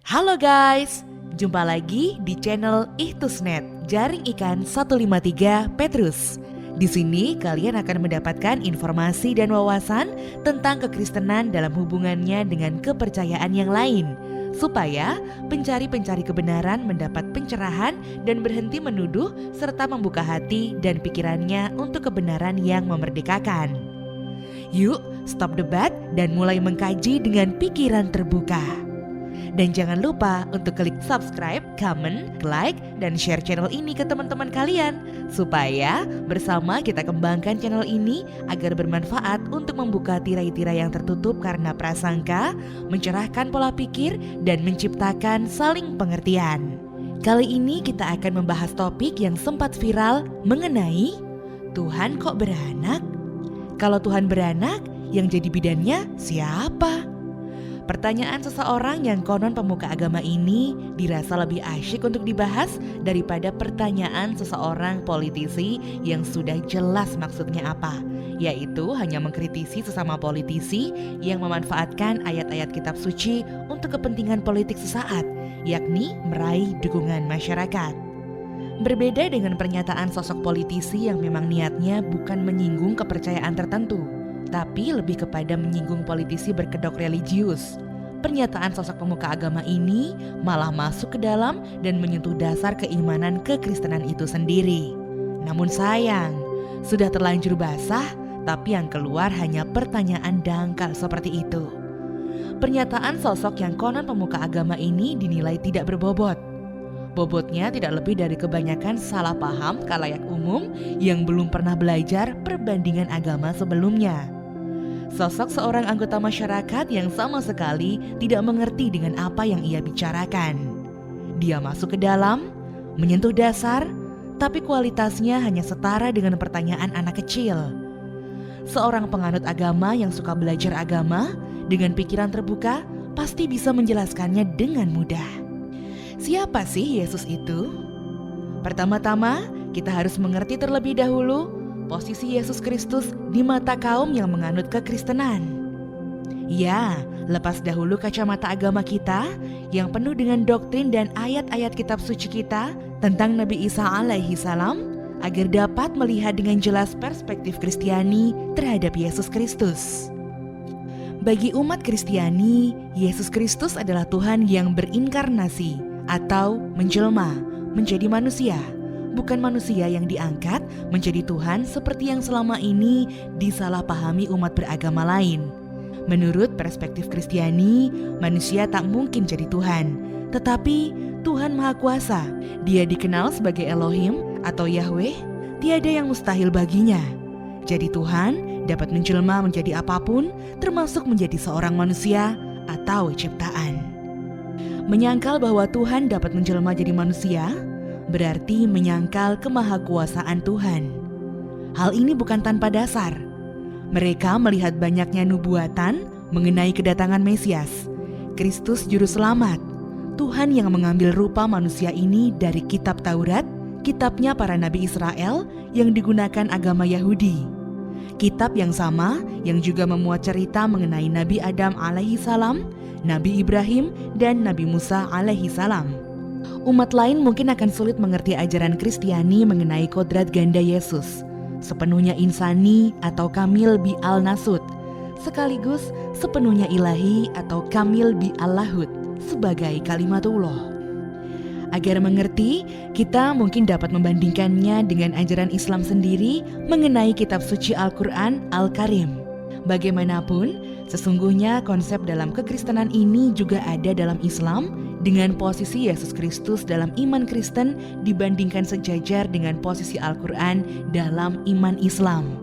Halo guys, jumpa lagi di channel Ihtusnet, Jaring Ikan 153 Petrus. Di sini kalian akan mendapatkan informasi dan wawasan tentang kekristenan dalam hubungannya dengan kepercayaan yang lain, supaya pencari-pencari kebenaran mendapat pencerahan dan berhenti menuduh serta membuka hati dan pikirannya untuk kebenaran yang memerdekakan. Yuk, stop debat dan mulai mengkaji dengan pikiran terbuka. Dan jangan lupa untuk klik subscribe, comment, like, dan share channel ini ke teman-teman kalian, supaya bersama kita kembangkan channel ini agar bermanfaat untuk membuka tirai-tirai yang tertutup karena prasangka, mencerahkan pola pikir, dan menciptakan saling pengertian. Kali ini kita akan membahas topik yang sempat viral mengenai Tuhan kok beranak? Kalau Tuhan beranak, yang jadi bidannya siapa? Pertanyaan seseorang yang konon pemuka agama ini dirasa lebih asyik untuk dibahas daripada pertanyaan seseorang politisi yang sudah jelas maksudnya apa, yaitu hanya mengkritisi sesama politisi yang memanfaatkan ayat-ayat kitab suci untuk kepentingan politik sesaat, yakni meraih dukungan masyarakat. Berbeda dengan pernyataan sosok politisi yang memang niatnya bukan menyinggung kepercayaan tertentu, tapi lebih kepada menyinggung politisi berkedok religius. Pernyataan sosok pemuka agama ini malah masuk ke dalam dan menyentuh dasar keimanan kekristenan itu sendiri. Namun sayang, sudah terlanjur basah, tapi yang keluar hanya pertanyaan dangkal seperti itu. Pernyataan sosok yang konon pemuka agama ini dinilai tidak berbobot. Bobotnya tidak lebih dari kebanyakan salah paham khalayak umum yang belum pernah belajar perbandingan agama sebelumnya. Sosok seorang anggota masyarakat yang sama sekali tidak mengerti dengan apa yang ia bicarakan. Dia masuk ke dalam, menyentuh dasar, tapi kualitasnya hanya setara dengan pertanyaan anak kecil. Seorang penganut agama yang suka belajar agama dengan pikiran terbuka pasti bisa menjelaskannya dengan mudah. Siapa sih Yesus itu? Pertama-tama, kita harus mengerti terlebih dahulu posisi Yesus Kristus di mata kaum yang menganut kekristenan. Ya, lepas dahulu kacamata agama kita yang penuh dengan doktrin dan ayat-ayat kitab suci kita tentang Nabi Isa alaihi salam, agar dapat melihat dengan jelas perspektif Kristiani terhadap Yesus Kristus. Bagi umat Kristiani, Yesus Kristus adalah Tuhan yang berinkarnasi atau menjelma menjadi manusia, bukan manusia yang diangkat menjadi Tuhan seperti yang selama ini disalahpahami umat beragama lain. Menurut perspektif Kristiani, manusia tak mungkin jadi Tuhan, tetapi Tuhan Maha Kuasa. Dia dikenal sebagai Elohim atau Yahweh, tiada yang mustahil baginya. Jadi Tuhan dapat menjelma menjadi apapun, termasuk menjadi seorang manusia atau ciptaan. Menyangkal bahwa Tuhan dapat menjelma jadi manusia berarti menyangkal kemahakuasaan Tuhan. Hal ini bukan tanpa dasar. Mereka melihat banyaknya nubuatan mengenai kedatangan Mesias, Kristus Juru Selamat, Tuhan yang mengambil rupa manusia ini dari kitab Taurat, kitabnya para nabi Israel yang digunakan agama Yahudi. Kitab yang sama yang juga memuat cerita mengenai Nabi Adam alaihi salam, Nabi Ibrahim, dan Nabi Musa alaihi salam. Umat lain mungkin akan sulit mengerti ajaran Kristiani mengenai kodrat ganda Yesus, sepenuhnya insani atau kamil bi al-nasut, sekaligus sepenuhnya ilahi atau kamil bi al-lahut sebagai kalimatullah. Agar mengerti, kita mungkin dapat membandingkannya dengan ajaran Islam sendiri mengenai kitab suci Al-Quran Al-Karim. Bagaimanapun, sesungguhnya konsep dalam kekristenan ini juga ada dalam Islam, dengan posisi Yesus Kristus dalam iman Kristen dibandingkan sejajar dengan posisi Al-Quran dalam iman Islam.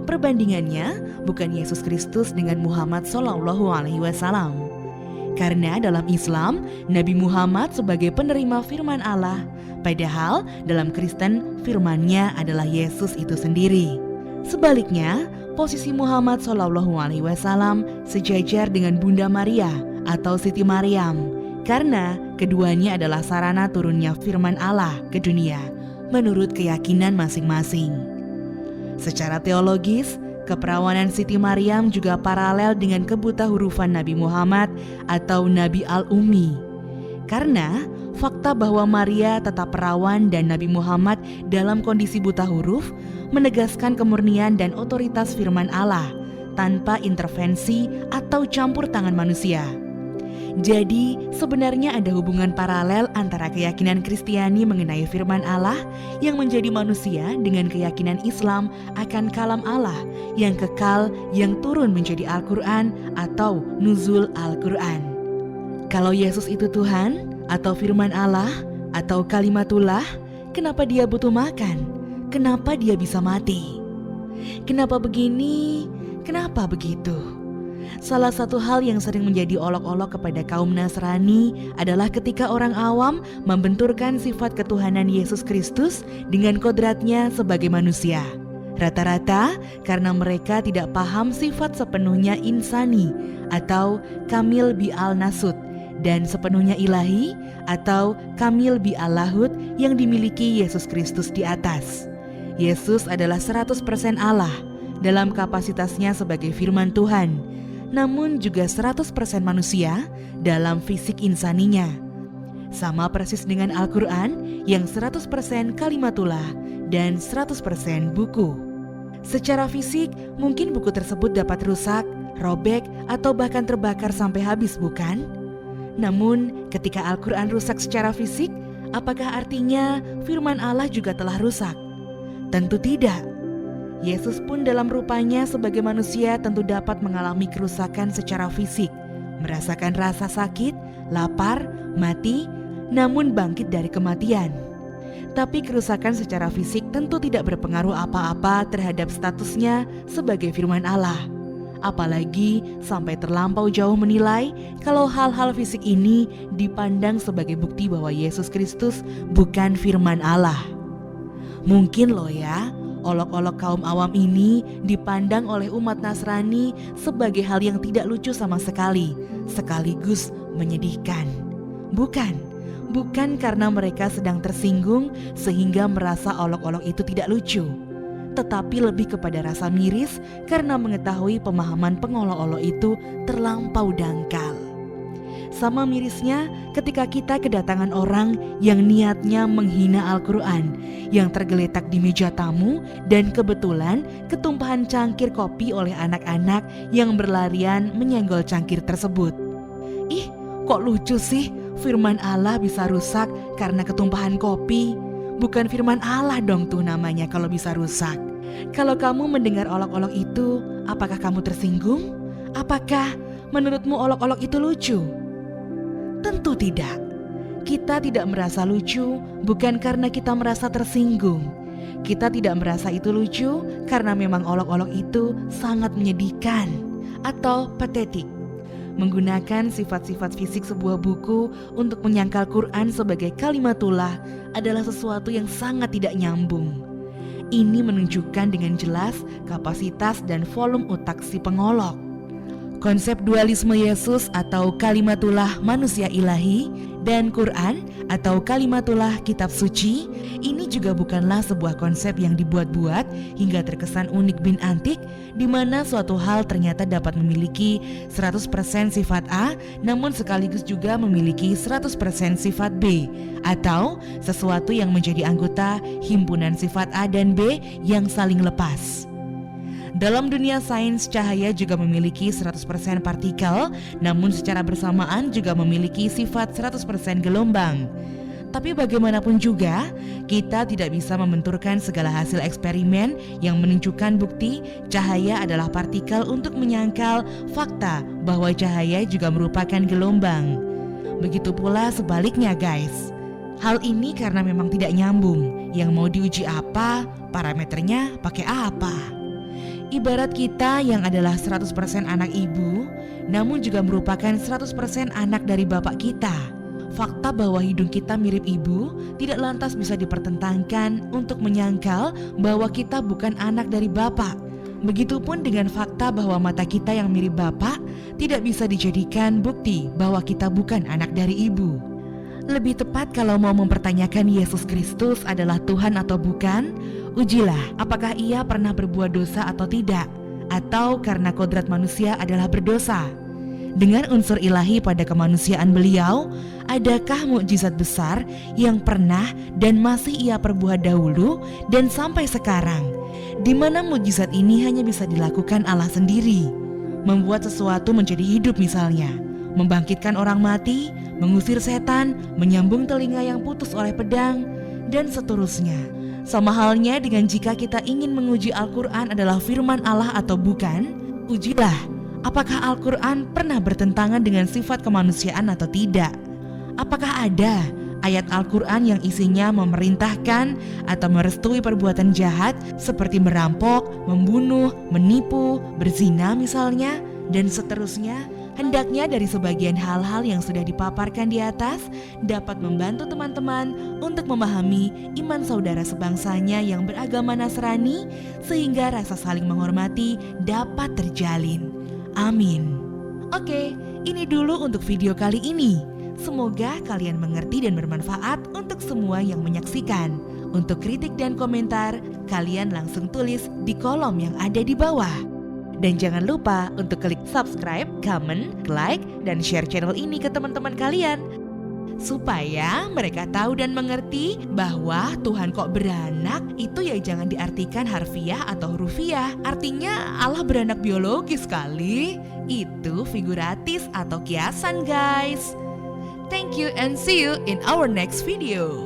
Perbandingannya bukan Yesus Kristus dengan Muhammad SAW. Karena dalam Islam, Nabi Muhammad sebagai penerima firman Allah, padahal dalam Kristen firman-Nya adalah Yesus itu sendiri. Sebaliknya, posisi Muhammad SAW sejajar dengan Bunda Maria atau Siti Maryam, karena keduanya adalah sarana turunnya firman Allah ke dunia menurut keyakinan masing-masing. Secara teologis, Keperawanan Siti Maryam juga paralel dengan kebutahurufan Nabi Muhammad atau Nabi Al-Ummi. Karena fakta bahwa Maria tetap perawan dan Nabi Muhammad dalam kondisi buta huruf menegaskan kemurnian dan otoritas firman Allah tanpa intervensi atau campur tangan manusia. Jadi sebenarnya ada hubungan paralel antara keyakinan Kristiani mengenai firman Allah yang menjadi manusia dengan keyakinan Islam akan kalam Allah yang kekal yang turun menjadi Al-Quran atau nuzul Al-Quran. Kalau Yesus itu Tuhan atau firman Allah atau kalimatullah, kenapa dia butuh makan? Kenapa dia bisa mati? Kenapa begini? Kenapa begitu? Salah satu hal yang sering menjadi olok-olok kepada kaum Nasrani adalah ketika orang awam membenturkan sifat ketuhanan Yesus Kristus dengan kodratnya sebagai manusia. Rata-rata karena mereka tidak paham sifat sepenuhnya insani atau kamil bi'al nasut dan sepenuhnya ilahi atau kamil bi'al lahut yang dimiliki Yesus Kristus di atas. Yesus adalah 100% Allah dalam kapasitasnya sebagai firman Tuhan, namun juga 100% manusia dalam fisik insaninya. Sama persis dengan Al-Quran yang 100% kalimatullah dan 100% buku. Secara fisik, mungkin buku tersebut dapat rusak, robek, atau bahkan terbakar sampai habis, bukan? Namun, ketika Al-Quran rusak secara fisik, apakah artinya firman Allah juga telah rusak? Tentu tidak. Yesus pun dalam rupanya sebagai manusia tentu dapat mengalami kerusakan secara fisik, merasakan rasa sakit, lapar, mati, namun bangkit dari kematian. Tapi kerusakan secara fisik tentu tidak berpengaruh apa-apa terhadap statusnya sebagai firman Allah. Apalagi sampai terlampau jauh menilai kalau hal-hal fisik ini dipandang sebagai bukti bahwa Yesus Kristus bukan firman Allah. Mungkin loh ya, olok-olok kaum awam ini dipandang oleh umat Nasrani sebagai hal yang tidak lucu sama sekali, sekaligus menyedihkan. Bukan karena mereka sedang tersinggung sehingga merasa olok-olok itu tidak lucu, tetapi lebih kepada rasa miris karena mengetahui pemahaman pengolok-olok itu terlampau dangkal. Sama mirisnya ketika kita kedatangan orang yang niatnya menghina Al-Quran, yang tergeletak di meja tamu dan kebetulan ketumpahan cangkir kopi oleh anak-anak yang berlarian menyenggol cangkir tersebut. Ih, kok lucu sih, firman Allah bisa rusak karena ketumpahan kopi? Bukan firman Allah dong tuh namanya kalau bisa rusak. Kalau kamu mendengar olok-olok itu, apakah kamu tersinggung? Apakah menurutmu olok-olok itu lucu? Tentu tidak. Kita tidak merasa lucu bukan karena kita merasa tersinggung. Kita tidak merasa itu lucu karena memang olok-olok itu sangat menyedihkan atau patetik. Menggunakan sifat-sifat fisik sebuah buku untuk menyangkal Quran sebagai kalimatullah adalah sesuatu yang sangat tidak nyambung. Ini menunjukkan dengan jelas kapasitas dan volume otak si pengolok. Konsep dualisme Yesus atau kalimatullah manusia ilahi dan Quran atau kalimatullah kitab suci ini juga bukanlah sebuah konsep yang dibuat-buat hingga terkesan unik bin antik, di mana suatu hal ternyata dapat memiliki 100% sifat A namun sekaligus juga memiliki 100% sifat B, atau sesuatu yang menjadi anggota himpunan sifat A dan B yang saling lepas. Dalam dunia sains, cahaya juga memiliki 100% partikel, namun secara bersamaan juga memiliki sifat 100% gelombang. Tapi bagaimanapun juga, kita tidak bisa membenturkan segala hasil eksperimen yang menunjukkan bukti cahaya adalah partikel untuk menyangkal fakta bahwa cahaya juga merupakan gelombang. Begitu pula sebaliknya guys. Hal ini karena memang tidak nyambung. Yang mau diuji apa, parameternya pakai apa. Ibarat kita yang adalah 100% anak ibu, namun juga merupakan 100% anak dari bapak kita. Fakta bahwa hidung kita mirip ibu tidak lantas bisa dipertentangkan untuk menyangkal bahwa kita bukan anak dari bapak. Begitupun dengan fakta bahwa mata kita yang mirip bapak tidak bisa dijadikan bukti bahwa kita bukan anak dari ibu. Lebih tepat kalau mau mempertanyakan Yesus Kristus adalah Tuhan atau bukan, ujilah apakah ia pernah berbuat dosa atau tidak, atau karena kodrat manusia adalah berdosa. Dengan unsur ilahi pada kemanusiaan beliau, adakah mukjizat besar yang pernah dan masih ia perbuat dahulu dan sampai sekarang, di mana mukjizat ini hanya bisa dilakukan Allah sendiri? Membuat sesuatu menjadi hidup misalnya, membangkitkan orang mati, mengusir setan, menyambung telinga yang putus oleh pedang, dan seterusnya. Sama halnya dengan jika kita ingin menguji Al-Quran adalah firman Allah atau bukan, ujilah apakah Al-Quran pernah bertentangan dengan sifat kemanusiaan atau tidak. Apakah ada ayat Al-Quran yang isinya memerintahkan atau merestui perbuatan jahat seperti merampok, membunuh, menipu, berzina misalnya, dan seterusnya? Hendaknya dari sebagian hal-hal yang sudah dipaparkan di atas dapat membantu teman-teman untuk memahami iman saudara sebangsanya yang beragama Nasrani sehingga rasa saling menghormati dapat terjalin. Amin. Oke, ini dulu untuk video kali ini. Semoga kalian mengerti dan bermanfaat untuk semua yang menyaksikan. Untuk kritik dan komentar, kalian langsung tulis di kolom yang ada di bawah. Dan jangan lupa untuk klik subscribe, comment, like, dan share channel ini ke teman-teman kalian, supaya mereka tahu dan mengerti bahwa Tuhan kok beranak itu ya jangan diartikan harfiah atau hurufiah. Artinya Allah beranak biologis kali. Itu figuratis atau kiasan guys. Thank you and see you in our next video.